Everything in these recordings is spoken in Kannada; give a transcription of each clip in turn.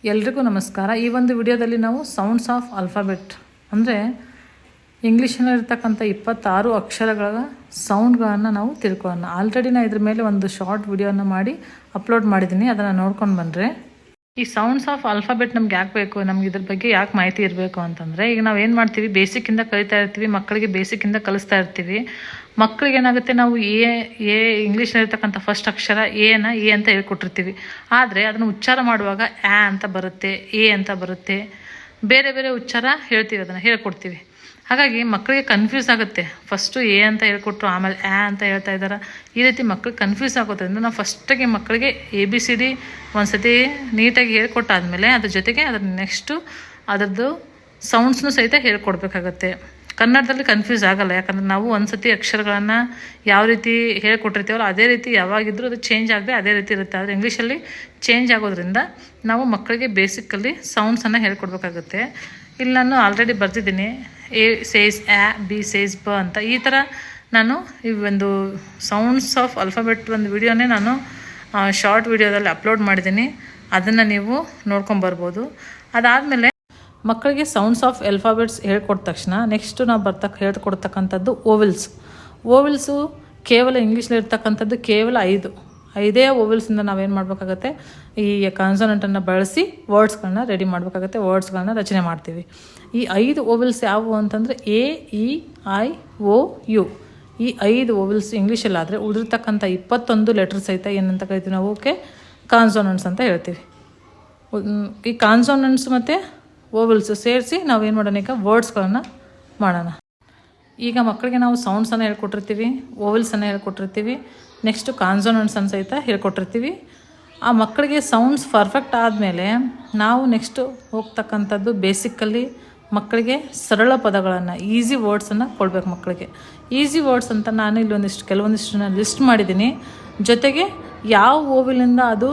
ಎಲ್ರಿಗೂ ನಮಸ್ಕಾರ. ಈ ಒಂದು ವಿಡಿಯೋದಲ್ಲಿ ನಾವು ಸೌಂಡ್ಸ್ ಆಫ್ ಆಲ್ಫಾಬೆಟ್ ಅಂದರೆ ಇಂಗ್ಲೀಷಲ್ಲಿರ್ತಕ್ಕಂಥ 26 ಅಕ್ಷರಗಳ ಸೌಂಡ್ಗಳನ್ನು ನಾವು ತಿಳ್ಕೊಳ್ಳೋಣ. ಆಲ್ರೆಡಿ ನಾನು ಇದ್ರ ಮೇಲೆ ಒಂದು ಶಾರ್ಟ್ ವಿಡಿಯೋನ ಮಾಡಿ ಅಪ್ಲೋಡ್ ಮಾಡಿದ್ದೀನಿ, ಅದನ್ನು ನೋಡ್ಕೊಂಡು ಬಂದರೆ. ಈ ಸೌಂಡ್ಸ್ ಆಫ್ ಆಲ್ಫಾಬೆಟ್ ನಮ್ಗೆ ಯಾಕೆ ಬೇಕು, ನಮ್ಗೆ ಇದ್ರ ಬಗ್ಗೆ ಯಾಕೆ ಮಾಹಿತಿ ಇರಬೇಕು ಅಂತಂದರೆ, ಈಗ ನಾವು ಏನು ಮಾಡ್ತೀವಿ, ಬೇಸಿಕ್ಕಿಂದ ಕಲಿತಾ ಇರ್ತೀವಿ, ಮಕ್ಕಳಿಗೆ ಬೇಸಿಕ್ಕಿಂದ ಕಲಿಸ್ತಾ ಇರ್ತೀವಿ. ಮಕ್ಕಳಿಗೆ ಏನಾಗುತ್ತೆ, ನಾವು ಎ ಇಂಗ್ಲೀಷ್ನಲ್ಲಿರ್ತಕ್ಕಂಥ ಫಸ್ಟ್ ಅಕ್ಷರ ಎ ಅಂತ ಹೇಳ್ಕೊಟ್ಟಿರ್ತೀವಿ. ಆದರೆ ಅದನ್ನು ಉಚ್ಚಾರ ಮಾಡುವಾಗ ಆ ಅಂತ ಬರುತ್ತೆ, ಎ ಅಂತ ಬರುತ್ತೆ, ಬೇರೆ ಬೇರೆ ಉಚ್ಚಾರ ಹೇಳ್ತೀವಿ, ಅದನ್ನು ಹೇಳ್ಕೊಡ್ತೀವಿ. ಹಾಗಾಗಿ ಮಕ್ಕಳಿಗೆ ಕನ್ಫ್ಯೂಸ್ ಆಗುತ್ತೆ. ಫಸ್ಟು ಎ ಅಂತ ಹೇಳ್ಕೊಟ್ರು, ಆಮೇಲೆ ಆ ಅಂತ ಹೇಳ್ತಾ ಇದ್ದಾರೆ. ಈ ರೀತಿ ಮಕ್ಕಳಿಗೆ ಕನ್ಫ್ಯೂಸ್ ಆಗೋದ್ರಿಂದ ನಾವು ಫಸ್ಟಿಗೆ ಮಕ್ಕಳಿಗೆ ABCD ಒಂದು ಸತಿ ನೀಟಾಗಿ ಹೇಳ್ಕೊಟ್ಟಾದಮೇಲೆ ಅದ್ರ ಜೊತೆಗೆ ಅದ್ರ ನೆಕ್ಸ್ಟು ಅದರದ್ದು ಸೌಂಡ್ಸ್ನೂ ಸಹಿತ ಹೇಳ್ಕೊಡ್ಬೇಕಾಗತ್ತೆ. ಕನ್ನಡದಲ್ಲಿ ಕನ್ಫ್ಯೂಸ್ ಆಗಲ್ಲ, ಯಾಕಂದರೆ ನಾವು ಒಂದು ಸತಿ ಅಕ್ಷರಗಳನ್ನು ಯಾವ ರೀತಿ ಹೇಳ್ಕೊಟ್ಟಿರ್ತೀವಲ್ಲ ಅದೇ ರೀತಿ ಯಾವಾಗಿದ್ರೂ ಅದು ಚೇಂಜ್ ಆಗದೆ ಅದೇ ರೀತಿ ಇರುತ್ತೆ. ಆದರೆ ಇಂಗ್ಲೀಷಲ್ಲಿ ಚೇಂಜ್ ಆಗೋದ್ರಿಂದ ನಾವು ಮಕ್ಕಳಿಗೆ ಬೇಸಿಕಲ್ಲಿ ಸೌಂಡ್ಸನ್ನು ಹೇಳ್ಕೊಡ್ಬೇಕಾಗುತ್ತೆ. ಇಲ್ಲಿ ನಾನು already ಬರ್ತಿದ್ದೀನಿ, A says A, B says B ಅಂತ. ಈ ಥರ ನಾನು ಈ ಒಂದು ಸೌಂಡ್ಸ್ ಆಫ್ ಆಲ್ಫಾಬೆಟ್ ಒಂದು ವಿಡಿಯೋನೇ ನಾನು ಶಾರ್ಟ್ ವಿಡಿಯೋದಲ್ಲಿ ಅಪ್ಲೋಡ್ ಮಾಡಿದ್ದೀನಿ, ಅದನ್ನು ನೀವು ನೋಡ್ಕೊಂಬರ್ಬೋದು. ಅದಾದಮೇಲೆ ಮಕ್ಕಳಿಗೆ ಸೌಂಡ್ಸ್ ಆಫ್ ಆಲ್ಫಾಬೆಟ್ಸ್ ಹೇಳ್ಕೊಟ್ಟ ತಕ್ಷಣ ನೆಕ್ಸ್ಟು ನಾವು ಹೇಳ್ಕೊಡ್ತಕ್ಕಂಥದ್ದು ಓವಿಲ್ಸು ಕೇವಲ ಇಂಗ್ಲೀಷಲ್ಲಿರ್ತಕ್ಕಂಥದ್ದು ಕೇವಲ 5 ಓವಿಲ್ಸಿಂದ ನಾವೇನು ಮಾಡಬೇಕಾಗತ್ತೆ, ಈ ಕಾನ್ಸೋನೆಂಟನ್ನು ಬಳಸಿ ವರ್ಡ್ಸ್ಗಳನ್ನ ರೆಡಿ ಮಾಡಬೇಕಾಗತ್ತೆ, ವರ್ಡ್ಸ್ಗಳನ್ನ ರಚನೆ ಮಾಡ್ತೀವಿ. ಈ 5 ಓವಿಲ್ಸ್ ಯಾವುವು ಅಂತಂದರೆ AEIOU. ಈ 5 ಓವಿಲ್ಸ್ ಇಂಗ್ಲೀಷಲ್ಲಾದರೆ ಉಳಿದಿರ್ತಕ್ಕಂಥ 21 ಲೆಟರ್ ಸಹಿತ ಏನಂತ ಕರಿತೀವಿ ನಾವು, ಕಾನ್ಸೋನೆಂಟ್ಸ್ ಅಂತ ಹೇಳ್ತೀವಿ. ಈ ಕಾನ್ಸೋನೆಂಟ್ಸ್ ಮತ್ತು ಓವಿಲ್ಸ್ ಸೇರಿಸಿ ನಾವೇನು ಮಾಡೋಣ, ಈಗ ವರ್ಡ್ಸ್ಗಳನ್ನು ಮಾಡೋಣ. ಈಗ ಮಕ್ಕಳಿಗೆ ನಾವು ಸೌಂಡ್ಸನ್ನು ಹೇಳ್ಕೊಟ್ಟಿರ್ತೀವಿ, ಓವಿಲ್ಸನ್ನು ಹೇಳ್ಕೊಟ್ಟಿರ್ತೀವಿ, ನೆಕ್ಸ್ಟು ಕಾನ್ಸೋನೆಂಟ್ಸನ್ನು ಸಹಿತ ಹೇಳ್ಕೊಟ್ಟಿರ್ತೀವಿ. ಆ ಮಕ್ಕಳಿಗೆ ಸೌಂಡ್ಸ್ ಪರ್ಫೆಕ್ಟ್ ಆದಮೇಲೆ ನಾವು ನೆಕ್ಸ್ಟು ಹೋಗ್ತಕ್ಕಂಥದ್ದು ಬೇಸಿಕ್ಕಲ್ಲಿ ಮಕ್ಕಳಿಗೆ ಸರಳ ಪದಗಳನ್ನು, ಈಸಿ ವರ್ಡ್ಸನ್ನು ಕೊಡಬೇಕು ಮಕ್ಕಳಿಗೆ. ಈಸಿ ವರ್ಡ್ಸ್ ಅಂತ ನಾನು ಇಲ್ಲಿ ಕೆಲವೊಂದಿಷ್ಟನ್ನ ಲಿಸ್ಟ್ ಮಾಡಿದ್ದೀನಿ. ಜೊತೆಗೆ ಯಾವ ಓವಿಲಿಂದ ಅದು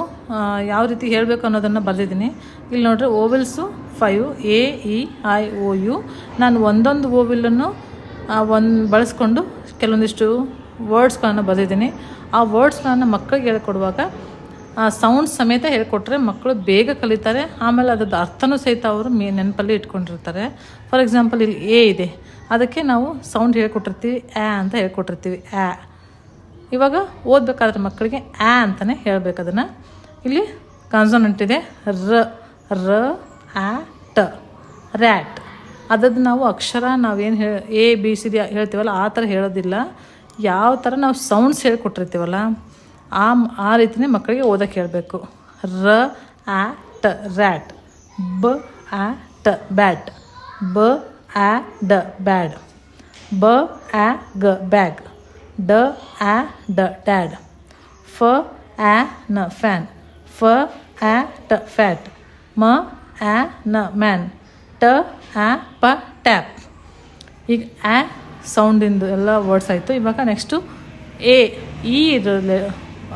ಯಾವ ರೀತಿ ಹೇಳಬೇಕು ಅನ್ನೋದನ್ನು ಬರೆದಿದ್ದೀನಿ. ಇಲ್ಲಿ ನೋಡಿರಿ, ಓವಿಲ್ಸು 5 AEIOU. ನಾನು ಒಂದೊಂದು ಓವಿಲನ್ನು ಬಳಸ್ಕೊಂಡು ಕೆಲವೊಂದಿಷ್ಟು ವರ್ಡ್ಸ್ಗಳನ್ನು ಬರೆದಿದ್ದೀನಿ. ಆ ವರ್ಡ್ಸ್ಗಳನ್ನು ಮಕ್ಕಳಿಗೆ ಹೇಳ್ಕೊಡುವಾಗ ಸೌಂಡ್ಸ್ ಸಮೇತ ಹೇಳ್ಕೊಟ್ರೆ ಮಕ್ಕಳು ಬೇಗ ಕಲಿತಾರೆ. ಆಮೇಲೆ ಅದ್ರದ್ದು ಅರ್ಥನೂ ಸಹಿತ ಅವರು ನೆನಪಲ್ಲಿ ಇಟ್ಕೊಂಡಿರ್ತಾರೆ. ಫಾರ್ ಎಕ್ಸಾಂಪಲ್ ಇಲ್ಲಿ ಎ ಇದೆ, ಅದಕ್ಕೆ ನಾವು ಸೌಂಡ್ ಹೇಳ್ಕೊಟ್ಟಿರ್ತೀವಿ, ಆ ಅಂತ ಹೇಳ್ಕೊಟ್ಟಿರ್ತೀವಿ, ಆ. ಇವಾಗ ಓದಬೇಕಾದ್ರೆ ಮಕ್ಕಳಿಗೆ ಆ ಅಂತಲೇ ಹೇಳ್ಬೇಕು ಅದನ್ನು. ಇಲ್ಲಿ ಕಾನ್ಸೋನೆಂಟ್ ಇದೆ, ರ ಆ ಟ, ರ್ಯಾಟ್. ಅದದ್ದು ನಾವು ಅಕ್ಷರ ನಾವೇನು ABCD ಹೇಳ್ತೀವಲ್ಲ ಆ ಥರ ಹೇಳೋದಿಲ್ಲ. ಯಾವ ಥರ ನಾವು ಸೌಂಡ್ಸ್ ಹೇಳ್ಕೊಟ್ಟಿರ್ತೀವಲ್ಲ ಆ ರೀತಿಯೇ ಮಕ್ಕಳಿಗೆ ಓದೋಕ್ಕೆ ಹೇಳಬೇಕು. ರ ಆ ಟ, ರ್ಯಾಟ್. ಬ ಆ ಟ, ಬ್ಯಾಟ್. ಬ ಆ ಡ, ಬ್ಯಾಡ್. ಬ ಆ ಗ, ಬ್ಯಾಗ್. ಡ ಆ ಡ, ಡ್ಯಾಡ್. ಫ ಆ ನ, ಫ್ಯಾನ್. ಫ ಆ ಟ, ಫ್ಯಾಟ್. ಮ ಆ ನ, ಮ್ಯಾನ್. ಟ ಆ ಪ, ಟ್ಯಾಪ್. ಈಗ ಆ ಸೌಂಡಿಂದು ಎಲ್ಲ ವರ್ಡ್ಸ್ ಆಯಿತು. ಇವಾಗ ನೆಕ್ಸ್ಟು ಈ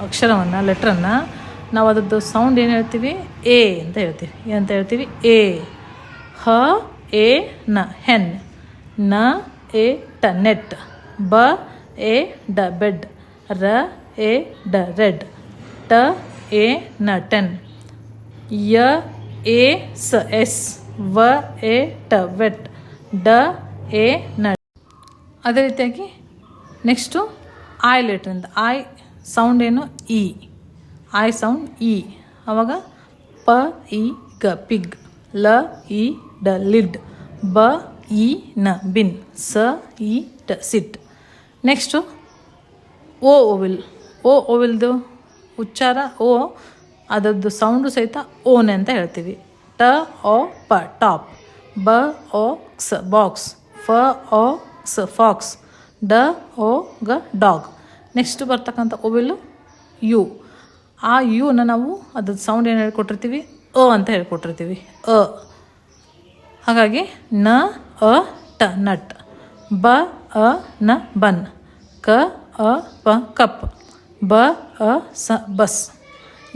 ಅಕ್ಷರವನ್ನು, ಲೆಟ್ರನ್ನು ನಾವು ಅದರದ್ದು ಸೌಂಡ್ ಏನು ಹೇಳ್ತೀವಿ, ಎ ಅಂತ ಹೇಳ್ತೀವಿ. ಏನಂತ ಹೇಳ್ತೀವಿ, ಎ. ಹ ಎ ನ, ಹೆನ್. ನ ಎ ಟ, ನೆಟ್. ಬ ಎ ಡ, ಬೆಡ್. ರ ಎ ಡ, ರೆಡ್. ಟ ಎ ನ, ಟೆನ್. ಯ ಎ ಸ, ಎಸ್. ವ ಎ ಟ, ವೆಟ್. ಡ ಎ ನ. ಅದೇ ರೀತಿಯಾಗಿ ನೆಕ್ಸ್ಟು ಐ ಲೆಟ್ರಿಂದ, ಐ ಸೌಂಡ್ ಏನು, ಇ. I sound E. ಆವಾಗ ಪ ಇ ಗ, ಪಿಗ್. ಲ ಇ ಡ, ಲಿಡ್. ಬ ಇ ನ, ಬಿನ್. ಸ ಇ ಟ, ಸಿಟ್. ನೆಕ್ಸ್ಟು ಓವಿಲ್ದು ಉಚ್ಚಾರ ಓ, ಅದರದ್ದು ಸೌಂಡು ಸಹಿತ ಓನೆ ಅಂತ ಹೇಳ್ತೀವಿ. ಟ ಓ ಪ, ಟಾಪ್. ಬ ಓ ಕ್ಸ್, ಬಾಕ್ಸ್. ಫ ಓ ಕ್ಸ್, ಫಾಕ್ಸ್. ಡ ಓ ಗ, ಡಾಗ್. ನೆಕ್ಸ್ಟ್ ಬರ್ತಕ್ಕಂಥ ಓವಿಲು ಯು. ಆ ಯುನ ನಾವು ಅದ್ರದ್ದು ಸೌಂಡ್ ಏನು ಹೇಳ್ಕೊಟ್ಟಿರ್ತೀವಿ, ಅಂತ ಹೇಳ್ಕೊಟ್ಟಿರ್ತೀವಿ, ಅ. ಹಾಗಾಗಿ ನ ಅ ಟ, ನಟ್. ಬ ಅ ನ, ಬನ್. ಕ ಅ ಪ, ಕಪ್. ಬ ಅ ಸ, ಬಸ್.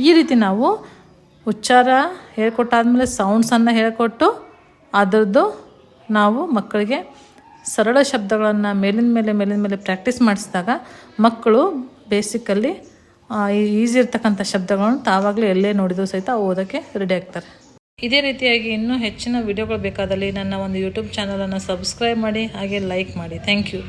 ಈ ರೀತಿ ನಾವು ಉಚ್ಚಾರ ಹೇಳ್ಕೊಟ್ಟಾದ್ಮೇಲೆ ಸೌಂಡ್ಸನ್ನು ಹೇಳ್ಕೊಟ್ಟು ಅದರದ್ದು ನಾವು ಮಕ್ಕಳಿಗೆ ಸರಳ ಶಬ್ದಗಳನ್ನು ಮೇಲಿನ ಮೇಲೆ ಪ್ರಾಕ್ಟೀಸ್ ಮಾಡಿಸಿದಾಗ ಮಕ್ಕಳು ಬೇಸಿಕಲ್ಲಿ ಈಸಿ ಇರ್ತಕ್ಕಂಥ ಶಬ್ದಗಳನ್ನು ತಾವಾಗಲೇ ಎಲ್ಲೇ ನೋಡಿದರೂ ಸಹಿತ ಓದೋಕ್ಕೆ ರೆಡಿ ಆಗ್ತಾರೆ. ಇದೇ ರೀತಿಯಾಗಿ ಇನ್ನೂ ಹೆಚ್ಚಿನ ವಿಡಿಯೋಗಳು ಬೇಕಾದಲ್ಲಿ ನನ್ನ ಒಂದು ಯೂಟ್ಯೂಬ್ ಚಾನಲನ್ನು ಸಬ್ಸ್ಕ್ರೈಬ್ ಮಾಡಿ ಹಾಗೆ ಲೈಕ್ ಮಾಡಿ. Thank you.